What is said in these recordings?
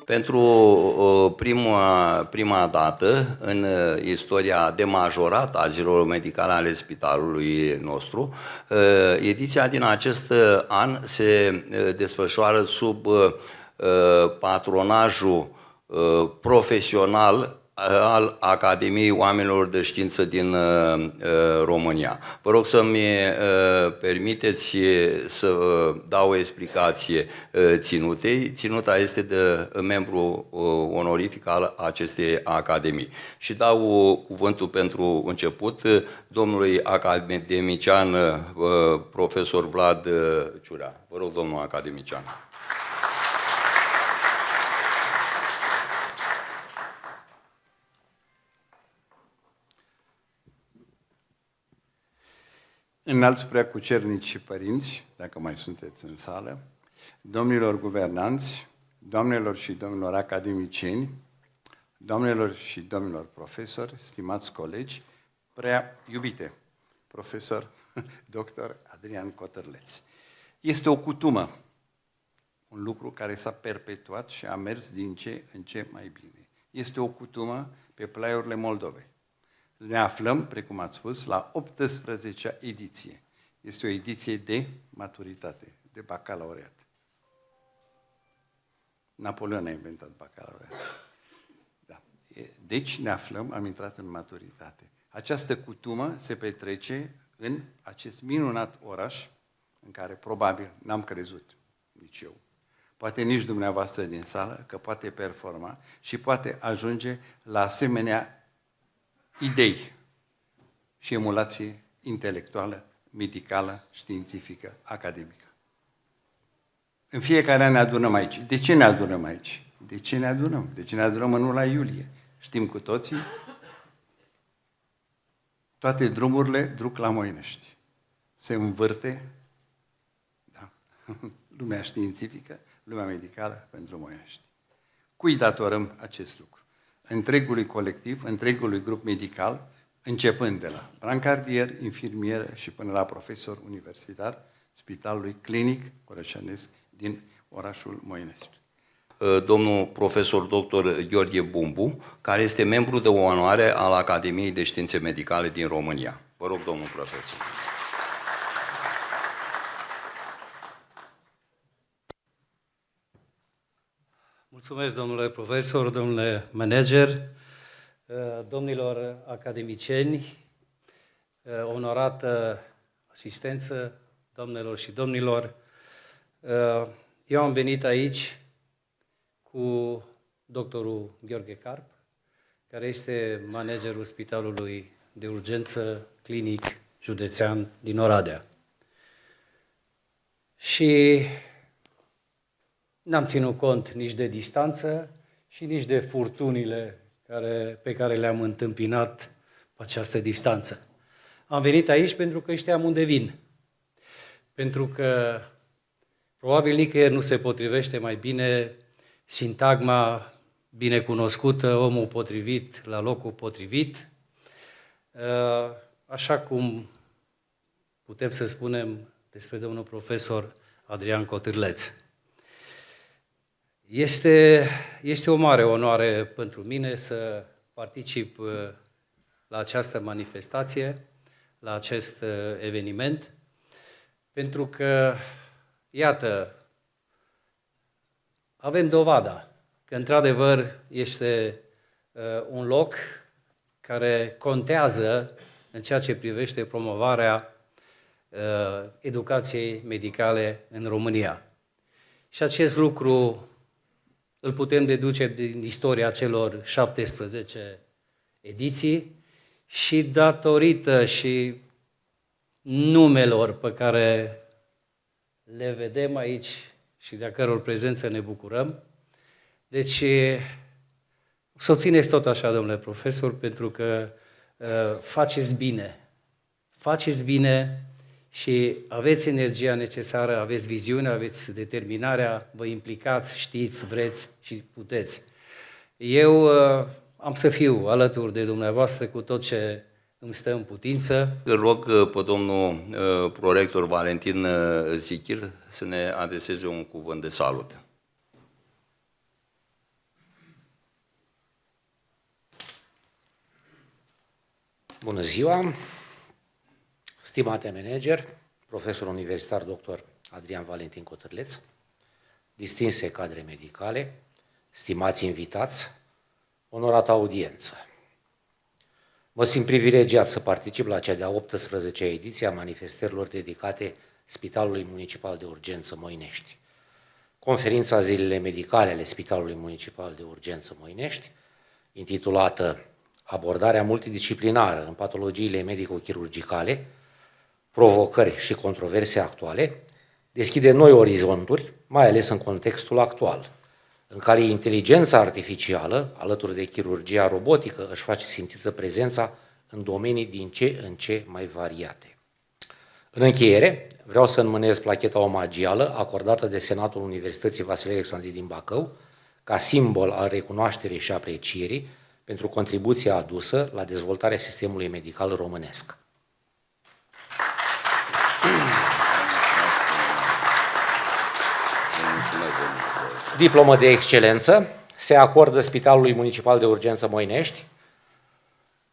Pentru prima dată în istoria de majorat a zilelor medicale ale spitalului nostru, ediția din acest an se desfășoară sub patronajul profesional al Academiei Oamenilor de Știință din România. Vă rog să-mi permiteți să dau o explicație Ținutei. Ținuta este de membru onorific al acestei academii. Și dau cuvântul pentru început domnului academician profesor Vlad Ciurea. Vă rog, domnul academician. Înalți preacucernici și părinți, dacă mai sunteți în sală, domnilor guvernanți, doamnelor și domnilor academicieni, doamnelor și domnilor profesori, stimați colegi, prea iubite, profesor dr. Adrian Cotârleț. Este o cutumă, un lucru care s-a perpetuat și a mers din ce în ce mai bine. Este o cutumă pe plaiurile Moldovei. Ne aflăm, precum ați spus, la 18-a ediție. Este o ediție de maturitate, de bacalaureat. Napoleon a inventat bacalaureat. Da. Deci ne aflăm, am intrat în maturitate. Această cutumă se petrece în acest minunat oraș în care probabil n-am crezut nici eu, poate nici dumneavoastră din sală, că poate performa și poate ajunge la asemenea idei și emulație intelectuală, medicală, științifică, academică. În fiecare an ne adunăm aici. De ce ne adunăm aici? De ce ne adunăm? De ce ne adunăm în luna iulie? Știm cu toții? Toate drumurile duc la Moinești. Se învârte, da, lumea științifică, lumea medicală pentru Moinești. Cui datorăm acest lucru? Întregului colectiv, întregului grup medical, începând de la brancardier, infirmier și până la profesor universitar, Spitalului Clinic Orășănesc din orașul Moinești. Domnul profesor dr. Gheorghe Bumbu, care este membru de onoare al Academiei de Științe Medicale din România. Vă rog, domnul profesor. Mulțumesc, domnule profesor, domnule manager, domnilor academicieni, onorată asistență, doamnelor și domnilor. Eu am venit aici cu doctorul Gheorghe Carp, care este managerul Spitalului de Urgență Clinic Județean din Oradea. Și n-am ținut cont nici de distanță și nici de furtunile pe care le-am întâmpinat pe această distanță. Am venit aici pentru că știam unde vin. Pentru că probabil nicăieri nu se potrivește mai bine sintagma binecunoscută, omul potrivit la locul potrivit, așa cum putem să spunem despre domnul profesor Adrian Cotârleț. Este o mare onoare pentru mine să particip la această manifestație, la acest eveniment, pentru că, iată, avem dovada că, într-adevăr, este un loc care contează în ceea ce privește promovarea educației medicale în România. Și acest lucru îl putem deduce din istoria celor 17 ediții și datorită și numelor pe care le vedem aici și de a căror prezență ne bucurăm. Deci Să o țineți tot așa, domnule profesor, pentru că faceți bine. Faceți bine și aveți energia necesară, aveți viziunea, aveți determinarea, vă implicați, știți, vreți și puteți. Eu am să fiu alături de dumneavoastră cu tot ce îmi stă în putință. Îl rog pe domnul prorector Valentin Zichir să ne adreseze un cuvânt de salut. Bună ziua, stimate manager, profesor universitar dr. Adrian Valentin Cotârleț, distinse cadre medicale, stimați invitați, onorată audiență. Mă simt privilegiat să particip la cea de-a 18-a ediție a manifestărilor dedicate Spitalului Municipal de Urgență Moinești. Conferința Zilele Medicale ale Spitalului Municipal de Urgență Moinești, intitulată Abordarea multidisciplinară în patologiile medico-chirurgicale, provocări și controverse actuale, deschide noi orizonturi, mai ales în contextul actual, în care inteligența artificială, alături de chirurgia robotică, își face simțită prezența în domenii din ce în ce mai variate. În încheiere, vreau să înmânez placheta omagială acordată de Senatul Universității Vasile Alexandri din Bacău, ca simbol al recunoașterii și aprecierii pentru contribuția adusă la dezvoltarea sistemului medical românesc. Diplomă de excelență se acordă Spitalului Municipal de Urgență Moinești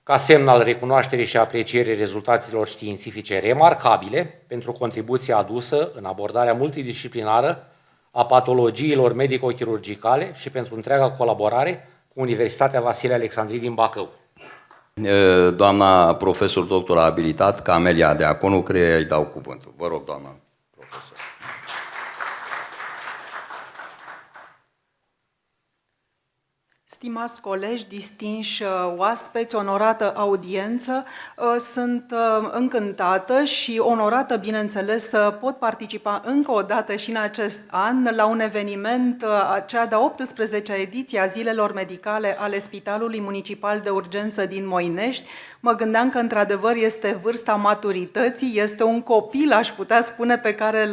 ca semn al recunoașterii și aprecierii rezultatelor științifice remarcabile pentru contribuția adusă în abordarea multidisciplinară a patologiilor medico-chirurgicale și pentru întreaga colaborare cu Universitatea Vasile Alexandri din Bacău. Doamna profesor doctor abilitat, Camelia Deaconu, care îi dau cuvântul. Vă rog, doamna profesor. Stimați colegi, distinși oaspeți, onorată audiență, sunt încântată și onorată, bineînțeles, să pot participa încă o dată și în acest an la un eveniment, cea de-a 18-a ediție a Zilelor Medicale ale Spitalului Municipal de Urgență din Moinești. Mă gândeam că, într-adevăr, este vârsta maturității, este un copil, aș putea spune, pe care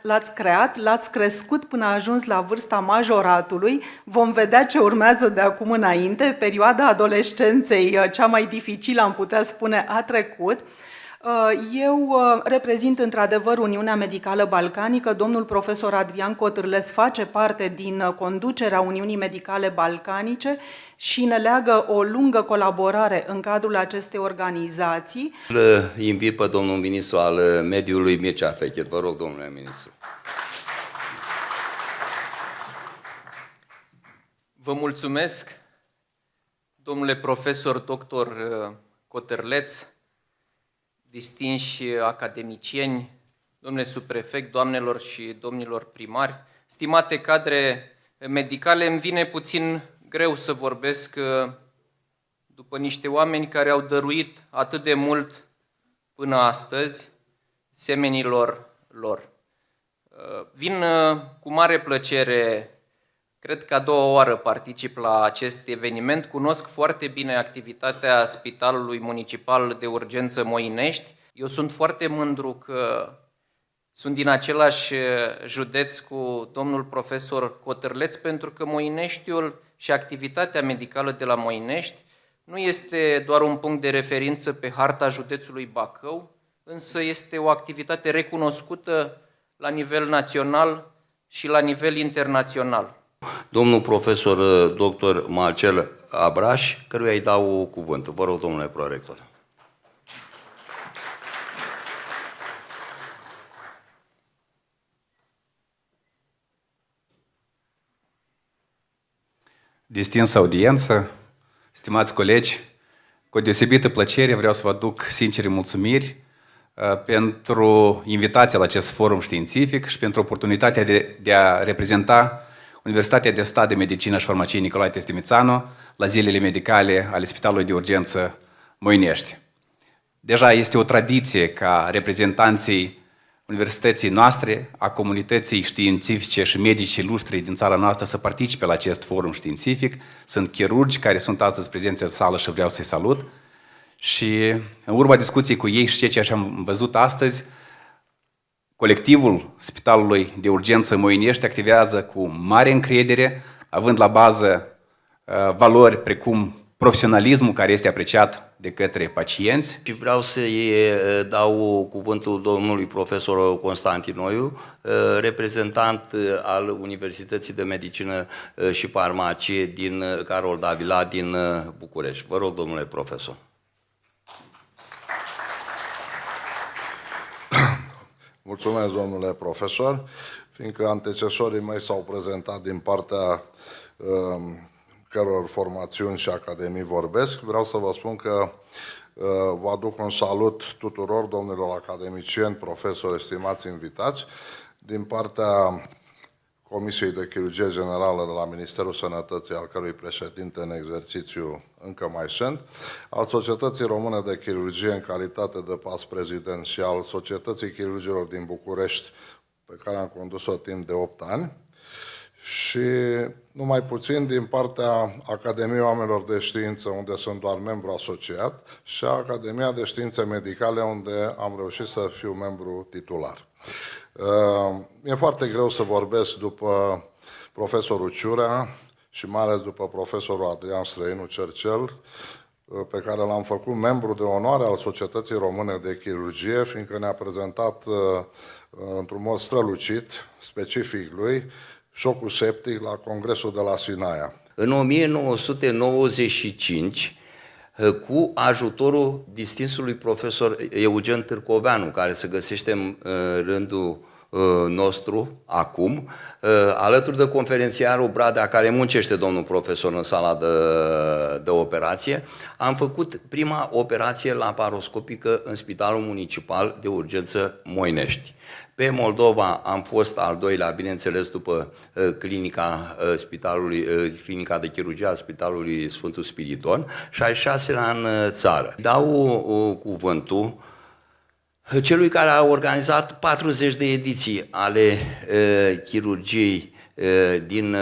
l-ați creat, l-ați crescut până a ajuns la vârsta majoratului. Vom vedea ce urmează de acum înainte. Perioada adolescenței, cea mai dificilă, am putea spune, a trecut. Eu reprezint într-adevăr Uniunea Medicală Balcanică, domnul profesor Adrian Cotârleț face parte din conducerea Uniunii Medicale Balcanice și ne leagă o lungă colaborare în cadrul acestei organizații. Îl invit pe domnul ministru al mediului, Mircea Fechet. Vă rog, domnule ministru. Vă mulțumesc, domnule profesor doctor Cotârleț, distinși academicieni, domnule subprefect, doamnelor și domnilor primari, stimate cadre medicale, îmi vine puțin greu să vorbesc după niște oameni care au dăruit atât de mult până astăzi semenilor lor. Vin cu mare plăcere, cred că a doua oară particip la acest eveniment, cunosc foarte bine activitatea Spitalului Municipal de Urgență Moinești. Eu sunt foarte mândru că sunt din același județ cu domnul profesor Cotârleț, pentru că Moineștiul și activitatea medicală de la Moinești nu este doar un punct de referință pe harta județului Bacău, însă este o activitate recunoscută la nivel național și la nivel internațional. Domnul profesor dr. Marcel Abraș, căruia îi dau cuvântul. Vă rog, domnule prorector. Distinsă audiență, stimați colegi, cu o deosebită plăcere vreau să vă aduc sincere mulțumiri pentru invitația la acest forum științific și pentru oportunitatea de a reprezenta Universitatea de Stat de Medicină și Farmacie Nicolae Testimițanu la Zilele Medicale ale Spitalului de Urgență Moinești. Deja este o tradiție ca reprezentanții universității noastre, a comunității științifice și medici ilustri din țara noastră să participe la acest forum științific. Sunt chirurgi care sunt astăzi prezenți în sală și vreau să-i salut. Și în urma discuției cu ei și ceea ce am văzut astăzi, colectivul Spitalului de Urgență Moinești activează cu mare încredere, având la bază valori precum profesionalismul care este apreciat de către pacienți. Și vreau să-i dau cuvântul domnului profesor Constantinoiu, reprezentant al Universității de Medicină și Farmacie din Carol Davila din București. Vă rog, domnule profesor. Mulțumesc, domnule profesor, fiindcă antecesorii mei s-au prezentat din partea căror formațiuni și academii vorbesc. Vreau să vă spun că vă aduc un salut tuturor domnilor academicieni, profesori, estimați invitați, din partea Comisiei de Chirurgie Generală de la Ministerul Sănătății, al cărui președinte în exercițiu încă mai sunt, al Societății Române de Chirurgie în calitate de pas prezidențial, Societății Chirurgilor din București, pe care am condus-o timp de 8 ani, și numai puțin din partea Academiei Oamenilor de Știință, unde sunt doar membru asociat, și Academia de Științe Medicale, unde am reușit să fiu membru titular. Mi-e foarte greu să vorbesc după profesorul Ciurea și mai ales după profesorul Adrian Străinu Cercel, pe care l-am făcut membru de onoare al Societății Române de Chirurgie, fiindcă ne-a prezentat într-un mod strălucit, specific lui, șocul septic la Congresul de la Sinaia. În 1995, cu ajutorul distinsului profesor Eugen Târcoveanu, care se găsește în rândul nostru acum, alături de conferențiarul Bradea, care muncește domnul profesor în sala de operație, am făcut prima operație laparoscopică în Spitalul Municipal de Urgență Moinești. Pe Moldova am fost al doilea, bineînțeles, după clinica de chirurgie a Spitalului Sfântul Spiridon, și al 6-lea în țară. Dau cuvântul celui care a organizat 40 de ediții ale chirurgiei din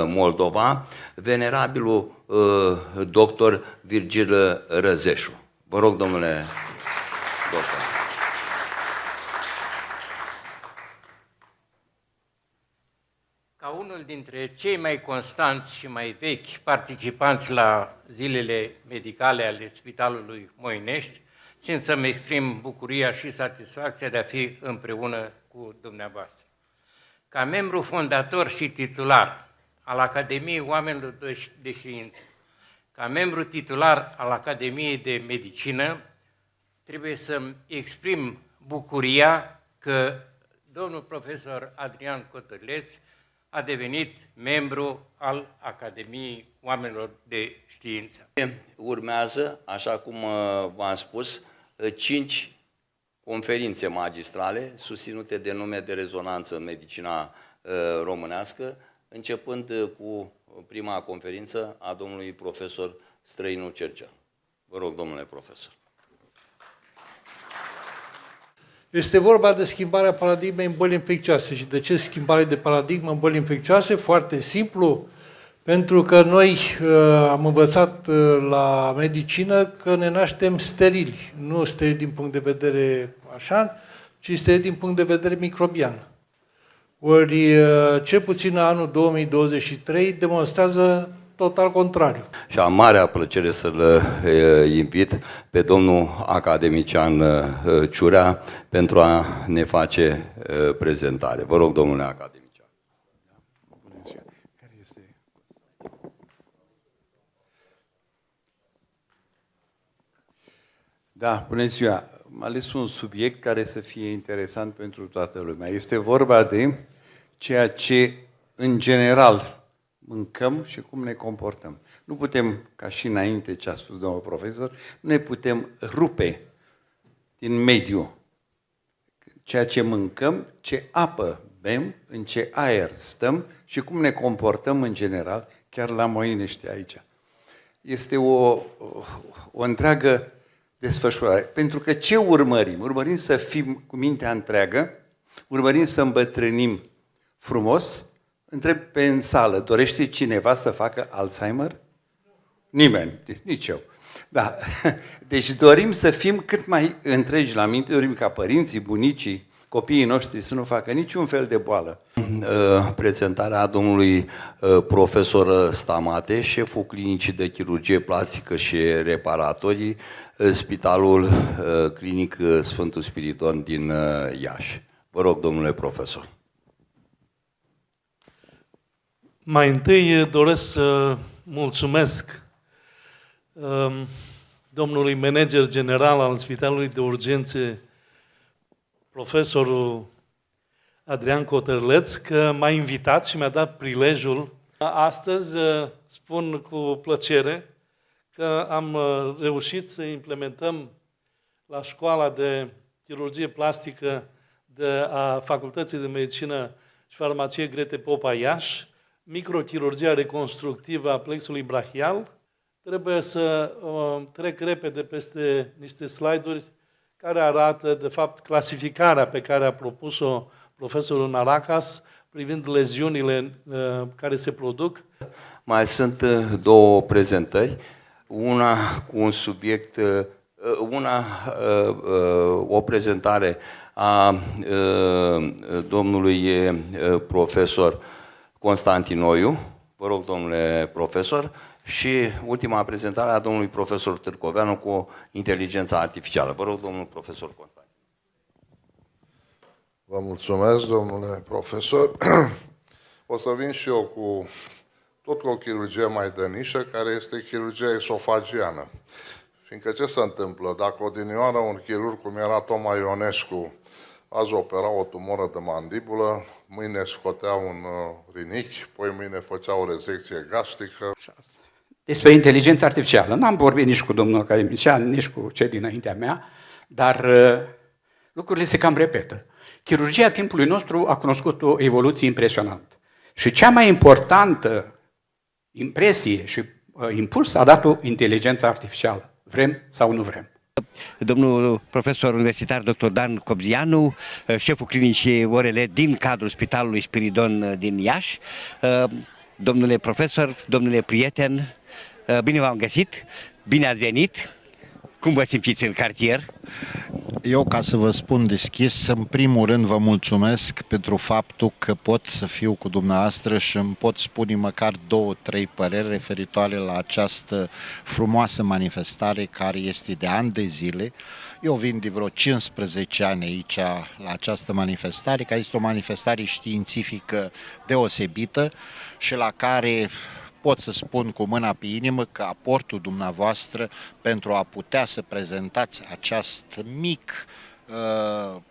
Moldova, venerabilul doctor Virgil Răzeșu. Vă rog, domnule doctor. Ca unul dintre cei mai constanți și mai vechi participanți la zilele medicale ale Spitalului Moinești, țin să-mi exprim bucuria și satisfacția de a fi împreună cu dumneavoastră. Ca membru fondator și titular al Academiei Oamenilor de Știință, ca membru titular al Academiei de Medicină, trebuie să-mi exprim bucuria că domnul profesor Adrian Cotărleț a devenit membru al Academiei Oamenilor de Știință. Urmează, așa cum v-am spus, 5 conferințe magistrale susținute de nume de rezonanță în medicina românească, începând cu prima conferință a domnului profesor Străinu Cercel. Vă rog, domnule profesor. Este vorba de schimbarea paradigmei în boli infecțioase. Și de ce schimbare de paradigmă în boli infecțioase? Foarte simplu, pentru că noi am învățat la medicină că ne naștem sterili. Nu sterili din punct de vedere așa, ci sterili din punct de vedere microbian. Ori, cel puțin anul 2023 demonstrează total contrariu. Și am marea plăcere să-l invit pe domnul academician Ciurea pentru a ne face prezentare. Vă rog, domnule academician. Da, bună ziua. Am ales un subiect care să fie interesant pentru toată lumea. Este vorba de ceea ce, în general, mâncăm și cum ne comportăm. Nu putem, ca și înainte ce a spus domnul profesor, nu ne putem rupe din mediu ceea ce mâncăm, ce apă bem, în ce aer stăm și cum ne comportăm în general, chiar la Moinești aici. Este o întreagă desfășurare. Pentru că ce urmărim? Urmărim să fim cu mintea întreagă, urmărim să îmbătrânim frumos. Întreb în sală, dorește cineva să facă Alzheimer? Nimeni, nici eu. Da. Deci dorim să fim cât mai întregi la minte, dorim ca părinții, bunicii, copiii noștri să nu facă niciun fel de boală. Prezentarea domnului profesor Stamate, șeful clinicii de chirurgie plastică și reparatorii, Spitalul Clinic Sfântul Spiridon din Iași. Vă rog, domnule profesor. Mai întâi doresc să mulțumesc domnului manager general al Spitalului de Urgențe, profesorul Adrian Cotărleț, că m-a invitat și mi-a dat prilejul. Astăzi spun cu plăcere că am reușit să implementăm la școala de chirurgie plastică a Facultății de Medicină și Farmacie Grete Popa Iași, microchirurgia reconstructivă a plexului brachial. Trebuie să trec repede peste niște slide-uri care arată, de fapt, clasificarea pe care a propus-o profesorul Naracas privind leziunile care se produc. Mai sunt două prezentări, una cu un subiect, o prezentare a domnului profesor Constantinoiu, vă rog, domnule profesor, și ultima prezentare a domnului profesor Târcoveanu cu inteligența artificială. Vă rog, domnul profesor Constantin. Vă mulțumesc, domnule profesor. O să vin și eu tot cu o chirurgie mai de nișă, care este chirurgia esofagiană. Fiindcă ce se întâmplă? Dacă odinioară un chirurg, cum era Toma Ionescu, azi opera o tumoră de mandibulă, mâine scotea un rinichi, poi mâine făcea o rezecție gastrică. Despre inteligența artificială. N-am vorbit nici cu domnul academician, nici cu cei dinaintea mea, dar lucrurile se cam repetă. Chirurgia timpului nostru a cunoscut o evoluție impresionantă. Și cea mai importantă impresie și impuls a dat-o inteligența artificială. Vrem sau nu vrem. Domnul profesor universitar dr. Dan Cobzianu, șeful clinicii ORL din cadrul Spitalului Spiridon din Iași. Domnule profesor, domnule prieten, bine v-am găsit, bine ați venit. Cum vă simțiți în cartier? Eu, ca să vă spun deschis, în primul rând vă mulțumesc pentru faptul că pot să fiu cu dumneavoastră și îmi pot spune măcar 2-3 păreri referitoare la această frumoasă manifestare care este de ani de zile. Eu vin de vreo 15 ani aici la această manifestare, care este o manifestare științifică deosebită și la care pot să spun cu mâna pe inimă că aportul dumneavoastră pentru a putea să prezentați acest mic,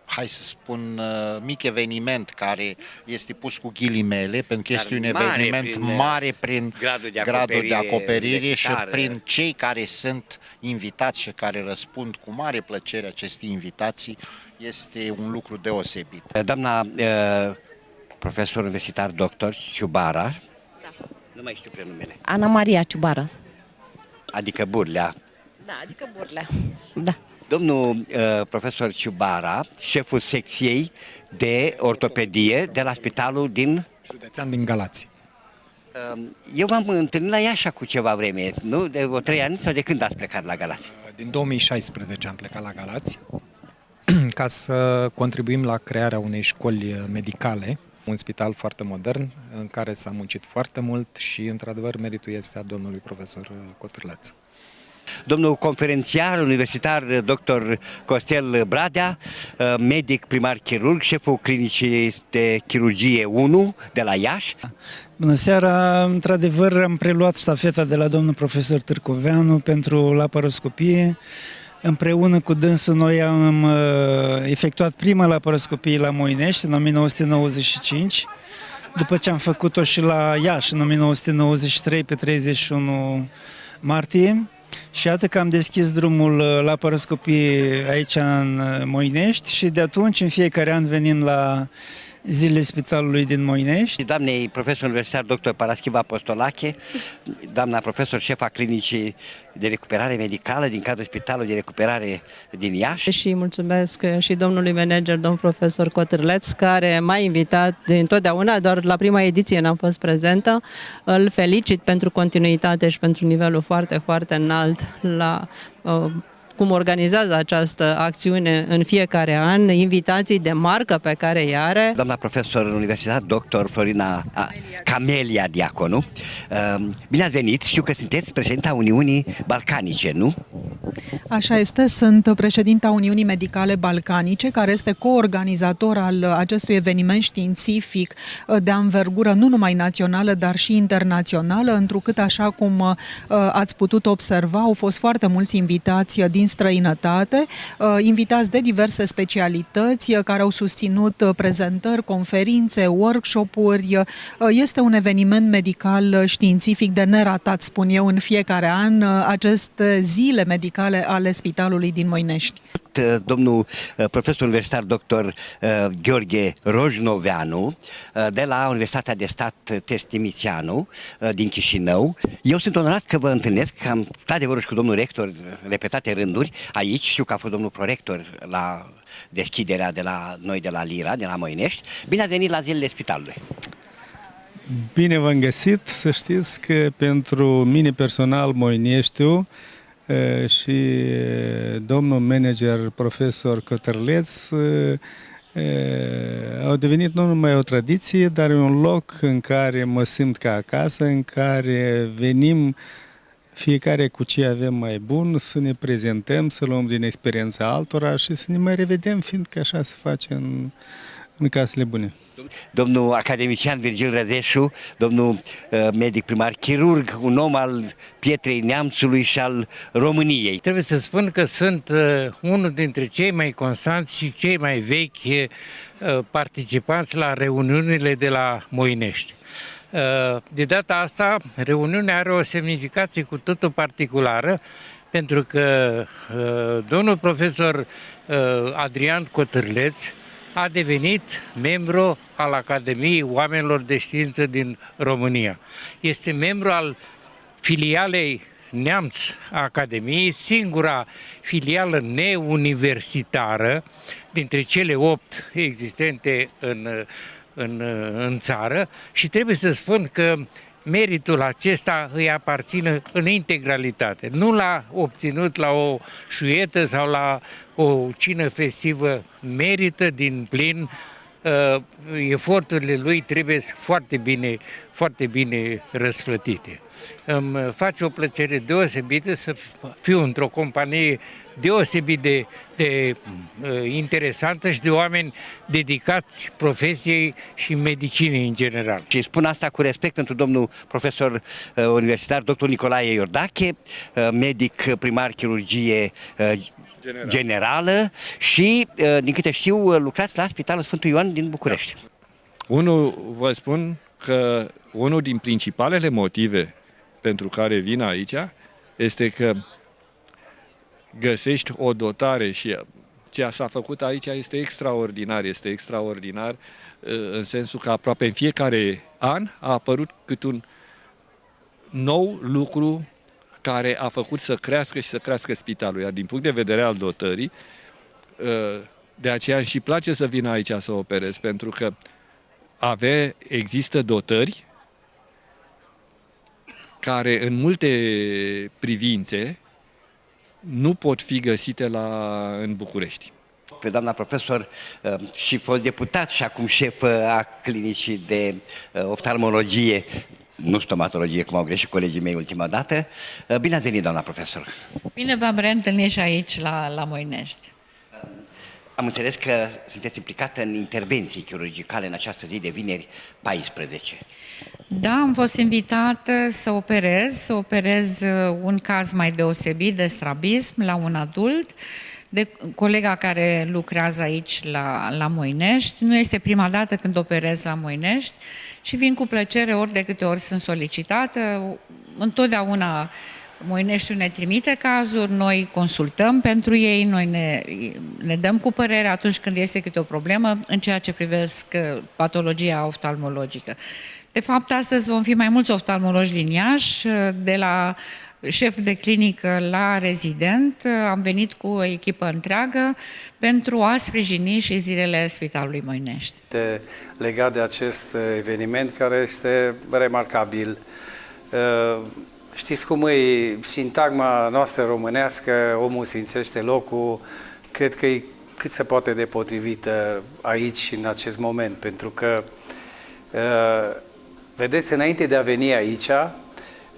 hai să spun, mic eveniment care este pus cu ghilimele, pentru că este un eveniment mare prin gradul de acoperire și prin cei care sunt invitați și care răspund cu mare plăcere aceste invitații, este un lucru deosebit. Doamna profesor universitar dr. Ciubara, nu mai știu prenumele. Ana Maria Ciubară. Adică Burlea. Da, adică Burlea. Da. Domnul profesor Ciubara, șeful secției de ortopedie de la spitalul din județean din Galați. Eu v-am întâlnit la Iași cu ceva vreme, nu? De vreo 3 ani sau de când ați plecat la Galați? Din 2016 am plecat la Galați ca să contribuim la crearea unei școli medicale. Un spital foarte modern, în care s-a muncit foarte mult și, într-adevăr, meritul este a domnului profesor Cotârleț. Domnul conferențiar universitar dr. Costel Bradea, medic primar chirurg, șeful clinicii de chirurgie 1 de la Iași. Bună seara! Într-adevăr am preluat ștafeta de la domnul profesor Târcoveanu pentru laparoscopie. Împreună cu dânsul noi am efectuat prima laparoscopie la Moinești în 1995, după ce am făcut-o și la Iași în 1993 pe 31 martie. Și iată că am deschis drumul laparoscopie aici în Moinești și de atunci în fiecare an venim la zilele spitalului din Moinești. Doamnei profesor universitar dr. Paraschiva Apostolache, doamna profesor șefa clinicii de recuperare medicală din cadrul Spitalului de Recuperare din Iași. Și mulțumesc și domnului manager, domnul profesor Cotârleț, care m-a invitat întotdeauna, doar la prima ediție n-am fost prezentă. Îl felicit pentru continuitate și pentru nivelul foarte, foarte înalt la cum organizează această acțiune în fiecare an, invitații de marcă pe care îi are. Doamna profesor universitar dr. Florina Camelia Diaconu, bine ați venit, știu că sunteți președinta Uniunii Balcanice, nu? Așa este, sunt președinta Uniunii Medicale Balcanice, care este coorganizator al acestui eveniment științific de anvergură nu numai națională, dar și internațională, întrucât, așa cum ați putut observa, au fost foarte mulți invitați din străinătate, invitați de diverse specialități care au susținut prezentări, conferințe, workshop-uri. Este un eveniment medical științific de neratat, spun eu, în fiecare an, aceste zile medicale ale Spitalului din Moinești. Domnul profesor universitar dr. Gheorghe Rojnoveanu de la Universitatea de Stat Testimițianu din Chișinău. Eu sunt onorat că vă întâlnesc, am stat de vorbă și cu domnul rector repetate rânduri aici, știu că a fost domnul prorector la deschiderea de la Lira, de la Moinești. Bine ați venit la zilele Spitalului! Bine v-am găsit, să știți că pentru mine personal Moineștiu și domnul manager profesor Cotârleț au devenit nu numai o tradiție, dar un loc în care mă simt ca acasă, în care venim fiecare cu ce avem mai bun, să ne prezentăm, să luăm din experiența altora și să ne mai revedem, fiindcă așa se face în casele bune. Domnul academician Virgil Răzeșu, domnul medic primar chirurg, un om al pietrei neamțului și al României. Trebuie să spun că sunt unul dintre cei mai constanți și cei mai vechi participanți la reuniunile de la Moinești. De data asta, reuniunea are o semnificație cu totul particulară, pentru că domnul profesor Adrian Cotârleț a devenit membru al Academiei Oamenilor de Știință din România. Este membru al filialei Neamț a Academiei, singura filială neuniversitară dintre cele 8 existente în țară, și trebuie să spun că meritul acesta îi aparține în integralitate. Nu l-a obținut la o șuietă sau la o cină festivă, merită din plin. Eforturile lui trebuie foarte bine răsplătite. Îmi face o plăcere deosebită să fiu într-o companie deosebit de interesantă și de oameni dedicați profesiei și medicinei în general. Și spun asta cu respect pentru domnul profesor universitar dr. Nicolae Iordache, medic primar chirurgie generală și, din câte știu, lucrați la Spitalul Sfântul Ioan din București. Vă spun că unul din principalele motive pentru care vin aici este că găsești o dotare și ceea s-a făcut aici este extraordinar în sensul că aproape în fiecare an a apărut câte un nou lucru care a făcut să crească și să crească spitalul. Iar din punct de vedere al dotării, de aceea și place să vin aici să operez, pentru că există dotări care în multe privințe nu pot fi găsite în București. Pe doamna profesor și fost deputat și acum șef a clinicii de oftalmologie, nu stomatologie, cum au greșit colegii mei ultima dată. Bine ați venit, doamna profesor! Bine v-am reîntâlnit și aici, la Moinești. Am înțeles că sunteți implicată în intervenții chirurgicale în această zi de vineri 14. Da, am fost invitată să operez un caz mai deosebit de strabism la un adult, de colega care lucrează aici la Moinești. Nu este prima dată când operez la Moinești și vin cu plăcere ori de câte ori sunt solicitată. Întotdeauna Moineștiul ne trimite cazuri, noi consultăm pentru ei, noi ne dăm cu părere atunci când este câte o problemă în ceea ce privesc patologia oftalmologică. De fapt, astăzi vom fi mai mulți oftalmologi din Iași, de la șef de clinică la rezident. Am venit cu o echipă întreagă pentru a sprijini și zilele Spitalului Moinești. Legat de acest eveniment care este remarcabil. Știți cum e sintagma noastră românească, omul sfințește locul, cred că e cât se poate de potrivită aici, în acest moment, pentru că, vedeți, înainte de a veni aici,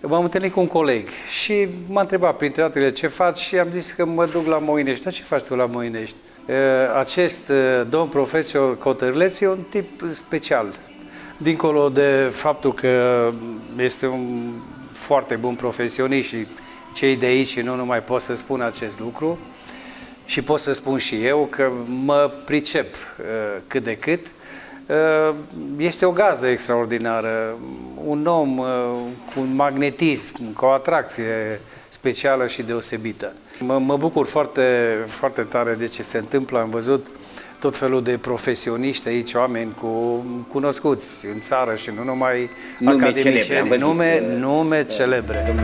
m-am întâlnit cu un coleg și m-a întrebat, printre altele, ce faci, și am zis că mă duc la Moinești. Dar ce faci tu la Moinești? Acest domn profesor Cotărleț e un tip special. Dincolo de faptul că este un foarte bun profesionist și cei de aici nu numai pot să spun acest lucru, și pot să spun și eu că mă pricep cât de cât. Este o gazdă extraordinară, un om cu un magnetism, cu o atracție specială și deosebită. Mă bucur foarte, foarte tare de ce se întâmplă. Am văzut tot felul de profesioniști aici, oameni cunoscuți în țară și nu numai academicieni, nume celebre.